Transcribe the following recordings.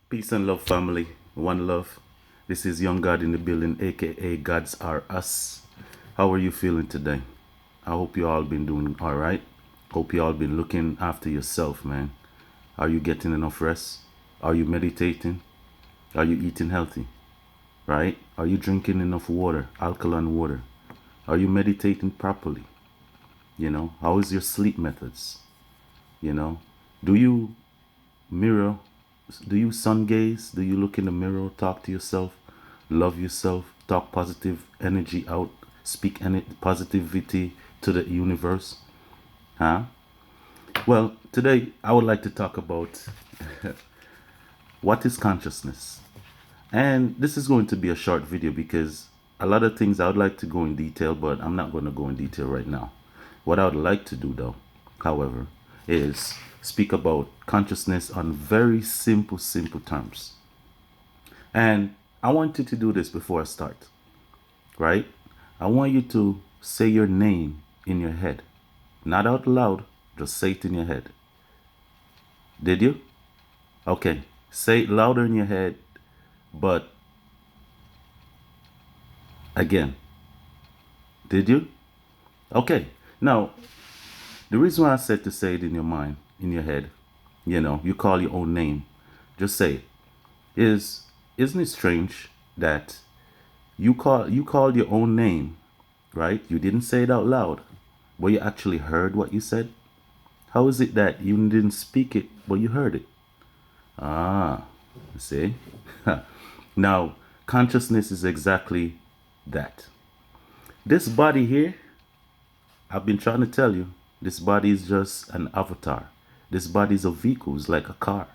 Peace and love, family. One love. This is Young God in the building, aka Gods Are Us. How are you feeling today? I hope you all been doing all right. Hope you all been looking after yourself, man. Are you getting enough rest? Are you meditating? Are you eating healthy? Right? Are you drinking enough water, alkaline water? Are you meditating properly? How is your sleep methods? You know, do you mirror? Do you sun gaze? Do you look in the mirror, talk to yourself, love yourself, talk positive energy out, speak any positivity to the universe? Huh? Well, today I would like to talk about what is consciousness. And this is going to be a short video because a lot of things I would like to go in detail, but I'm not going to go in detail right now. What I would like to do, though, however, is speak about consciousness on very simple terms. And I want you to do this before I start, right? I want you to say your name in your head, not out loud, just say it in your head. Did you? Okay. Say it louder in your head, but again. Did you? Okay. Now, the reason why I said to say it in your mind, in your head, you call your own name, just say it. Isn't it strange that you called your own name, right? You didn't say it out loud, but you actually heard what you said. How is it that you didn't speak it, but you heard it? Ah, see? Now, consciousness is exactly that. This body here, I've been trying to tell you, this body is just an avatar. This body is a vehicle, it's like a car.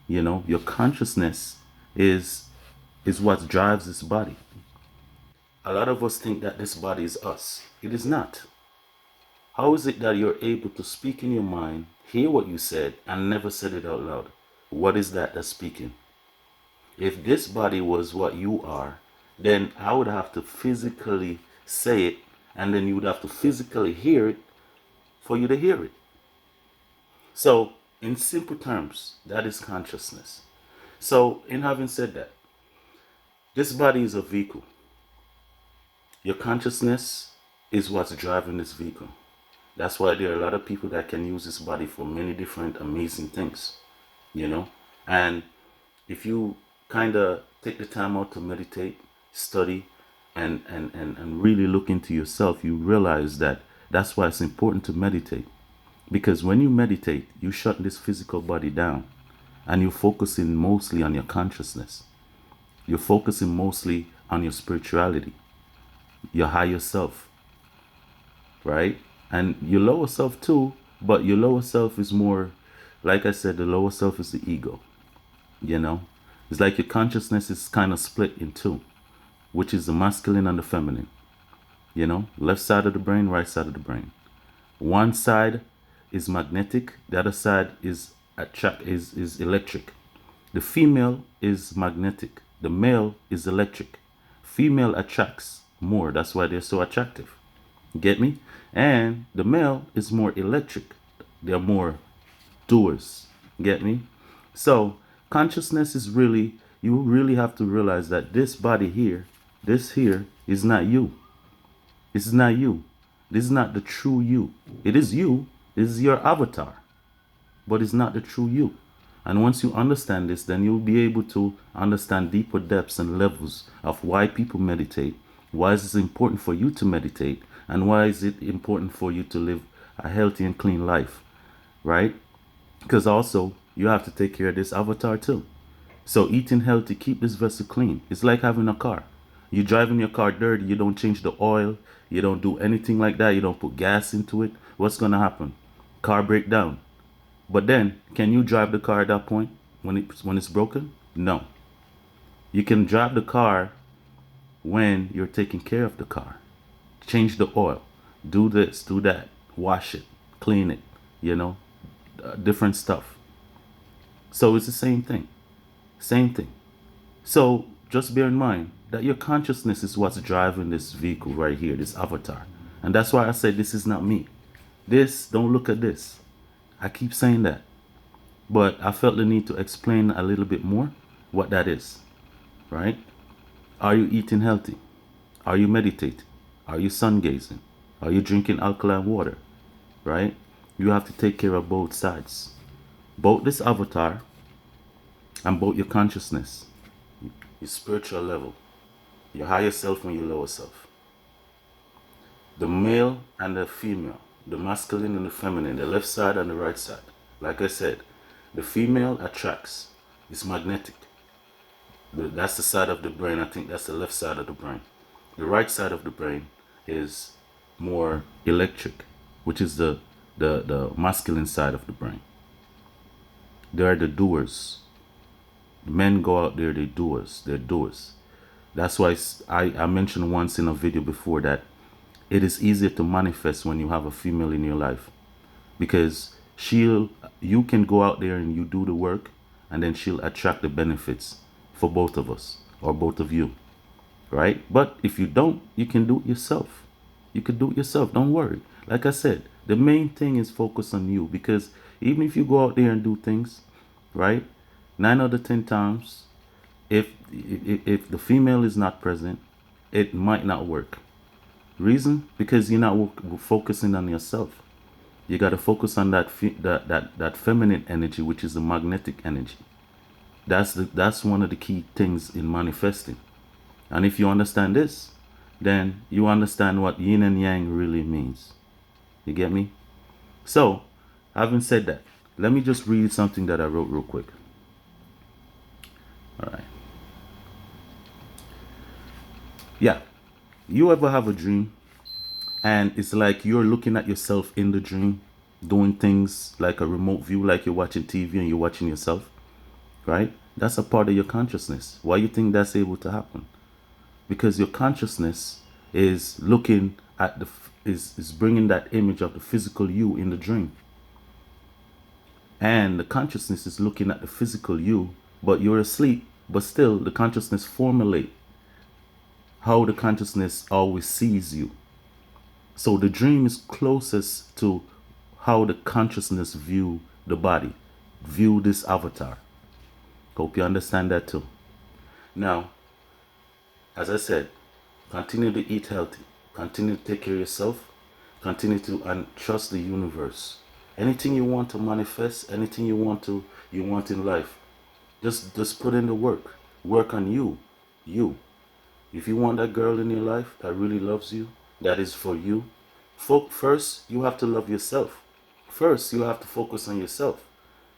Your consciousness is what drives this body. A lot of us think that this body is us. It is not. How is it that you're able to speak in your mind, hear what you said, and never said it out loud? What is that that's speaking? If this body was what you are, then I would have to physically say it, and then you would have to physically hear it for you to hear it. So, in simple terms, that is consciousness. So, in having said that, this body is a vehicle. Your consciousness is what's driving this vehicle. That's why there are a lot of people that can use this body for many different amazing things, And if you kind of take the time out to meditate, study, and really look into yourself, you realize that that's why it's important to meditate. Because when you meditate, you shut this physical body down and you're focusing mostly on your consciousness. You're focusing mostly on your spirituality, your higher self, right? And your lower self too, but your lower self is more, like I said, the lower self is the ego, It's like your consciousness is kind of split in two, which is the masculine and the feminine, Left side of the brain, right side of the brain. One side is magnetic, the other side is is electric. The female is magnetic, the male is electric. Female attracts more, that's why they're so attractive. Get me? And the male is more electric. They're more doers. Get me? So consciousness is really, you really have to realize that this body here, this here is not you. This is not you. This is not the true you. It is you. This is your avatar. But it's not the true you. And once you understand this, then you'll be able to understand deeper depths and levels of why people meditate. Why is it important for you to meditate? And why is it important for you to live a healthy and clean life? Right? Because also, you have to take care of this avatar too. So eating healthy, keep this vessel clean. It's like having a car. You driving your car dirty, you don't change the oil, you don't do anything like that, you don't put gas into it. What's going to happen? Car break down. But then, can you drive the car at that point when it's broken? No. You can drive the car when you're taking care of the car. Change the oil. Do this, do that. Wash it. Clean it. Different stuff. So it's the same thing. Same thing. So just bear in mind that your consciousness is what's driving this vehicle right here, this avatar. And that's why I said this is not me. Don't look at this. I keep saying that. but I felt the need to explain a little bit more what that is, right? Are you eating healthy? Are you meditating? Are you sun gazing? Are you drinking alkaline water? Right? You have to take care of both sides, both this avatar and both your consciousness, your spiritual level, your higher self and your lower self, the male and the female, the masculine and the feminine, the left side and the right side. Like I said, the female attracts, it's magnetic. That's the side of the brain. I think that's the left side of the brain. The right side of the brain is more electric, which is the masculine side of the brain. They are the doers. Men go out there, they're doers. They're doers. That's why I mentioned once in a video before that it is easier to manifest when you have a female in your life, because you can go out there and you do the work, and then she'll attract the benefits for both of us or both of you, right? But if you don't, you can do it yourself. You can do it yourself. Don't worry. Like I said, the main thing is focus on you, because even if you go out there and do things, right? 9 out of 10 times, if the female is not present, it might not work. Reason? Because you're not focusing on yourself. You got to focus on that feminine energy, which is the magnetic energy. That's one of the key things in manifesting. And if you understand this, then you understand what yin and yang really means. You get me? So, having said that, let me just read something that I wrote real quick. All right. Yeah. You ever have a dream and it's like you're looking at yourself in the dream, doing things like a remote view, like you're watching TV and you're watching yourself, right? That's a part of your consciousness. Why you think that's able to happen? Because your consciousness is looking at is bringing that image of the physical you in the dream, and the consciousness is looking at the physical you, but you're asleep, but still the consciousness formulate how the consciousness always sees you. So the dream is closest to how the consciousness view the body, view this avatar. Hope you understand that too. Now, as I said, continue to eat healthy, continue to take care of yourself, continue to and trust the universe. Anything you want to manifest, anything you want in life, just put in the work. Work on you. You. If you want that girl in your life that really loves you, that is for you, first you have to love yourself. First you have to focus on yourself.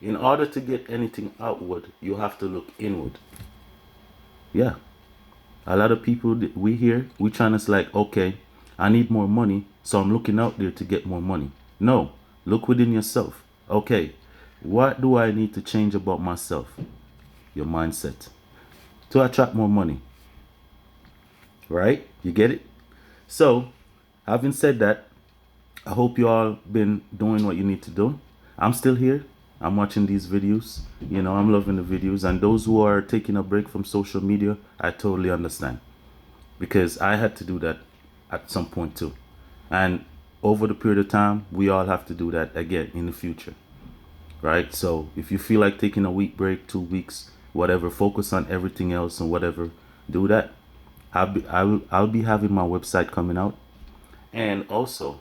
In order to get anything outward, you have to look inward. Yeah. A lot of people we trying to like, okay, I need more money, so I'm looking out there to get more money. No, look within yourself. Okay, what do I need to change about myself? Your mindset. To attract more money. Right? You get it? So, having said that, I hope you all been doing what you need to do. I'm still here. I'm watching these videos. You know, I'm loving the videos. And those who are taking a break from social media, I totally understand. Because I had to do that at some point too. And over the period of time, we all have to do that again in the future. Right? So if you feel like taking a week break, 2 weeks, whatever, focus on everything else and whatever, do that. I'll be having my website coming out. And also,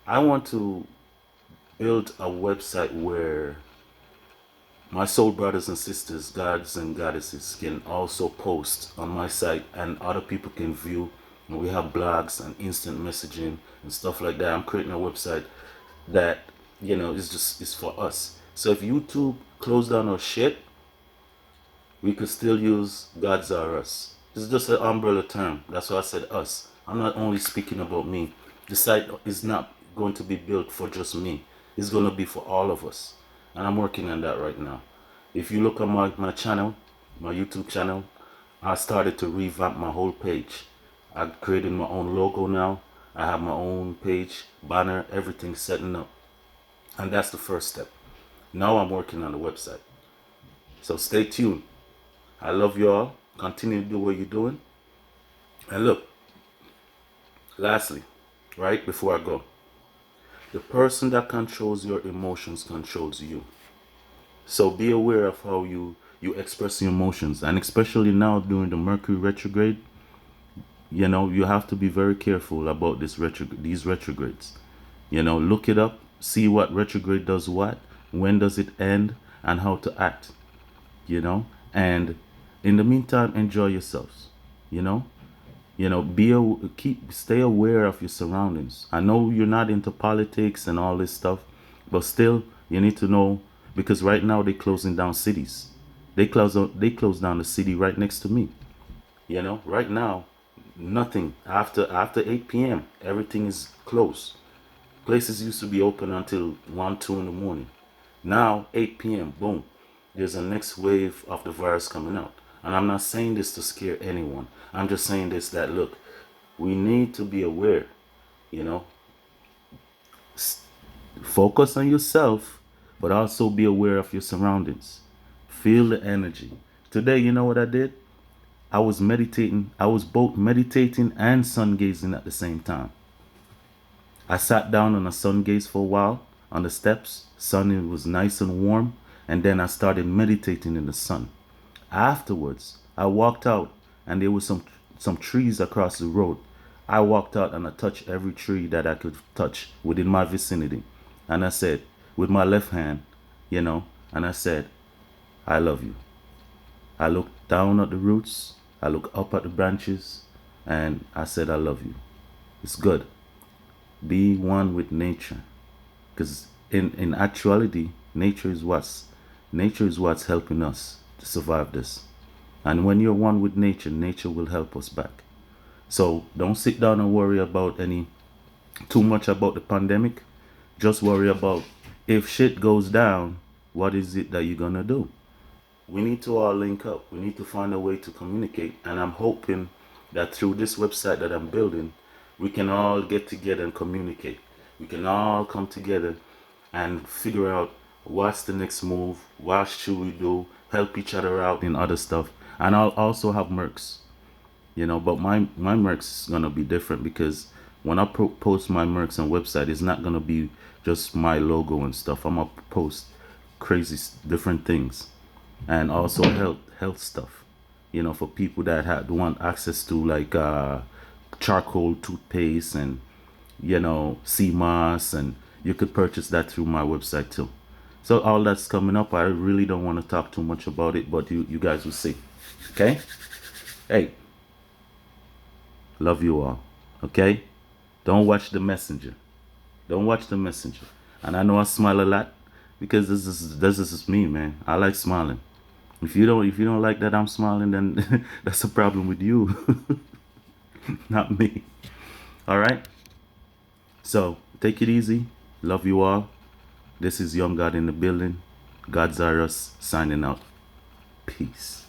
I want to build a website where my soul brothers and sisters, gods and goddesses, can also post on my site and other people can view. And we have blogs and instant messaging and stuff like that. I'm creating a website that, you know, is for us. So if YouTube closed down our shit, we could still use gods are us. It's just an umbrella term. That's why I said us. I'm not only speaking about me. The site is not going to be built for just me. It's going to be for all of us. And I'm working on that right now. If you look on my channel, my YouTube channel, I started to revamp my whole page. I created my own logo now. I have my own page, banner, everything setting up. And that's the first step. Now I'm working on the website. So stay tuned. I love you all. Continue to do what you're doing. And look, lastly, right before I go, the person that controls your emotions controls you. So be aware of how you express your emotions, and especially now during the Mercury retrograde, you have to be very careful about these retrogrades. Look it up, see what retrograde does what, when does it end, and how to act. You know, and in the meantime, enjoy yourselves. You know, stay aware of your surroundings. I know you're not into politics and all this stuff, but still, you need to know, because right now they're closing down cities. They close down the city right next to me. Right now, nothing after 8 p.m. Everything is closed. Places used to be open until 1, 2 in the morning. Now 8 p.m. Boom, there's a next wave of the virus coming out. And I'm not saying this to scare anyone. I'm just saying this, that look, we need to be aware. You know, focus on yourself, but also be aware of your surroundings. Feel the energy. Today, you know what I did? I was meditating. I was both meditating and sun gazing at the same time. I sat down on a sun gaze for a while on the steps. Sun, it was nice and warm, and then I started meditating in the sun. Afterwards, I walked out, and there was some trees across the road. I walked out and I touched every tree that I could touch within my vicinity. And I said, with my left hand, and I said, I love you. I looked down at the roots, I looked up at the branches, and I said, I love you. It's good. Be one with nature. Because in actuality, nature is what's helping us to survive this. And when you're one with nature, nature will help us back. So don't sit down and worry about any too much about the pandemic. Just worry about, if shit goes down, what is it that you're gonna do? We need to all link up. We need to find a way to communicate. And I'm hoping that through this website that I'm building, we can all get together and communicate. We can all come together and figure out what's the next move, what should we do, help each other out in other stuff. And I'll also have mercs, but my mercs is gonna be different, because when I post my mercs on website, it's not gonna be just my logo and stuff. I'm gonna post crazy different things, and also health stuff, for people that want access to, like, charcoal toothpaste, and sea moss, and you could purchase that through my website too. So all that's coming up. I really don't want to talk too much about it, but you guys will see. Okay. Hey, love you all. Okay. Don't watch the messenger. Don't watch the messenger. And I know I smile a lot, because this is me, man. I like smiling. If you don't like that I'm smiling, then that's a problem with you, not me. All right. So take it easy. Love you all. This is Young God in the building. God's Cyrus signing out. Peace.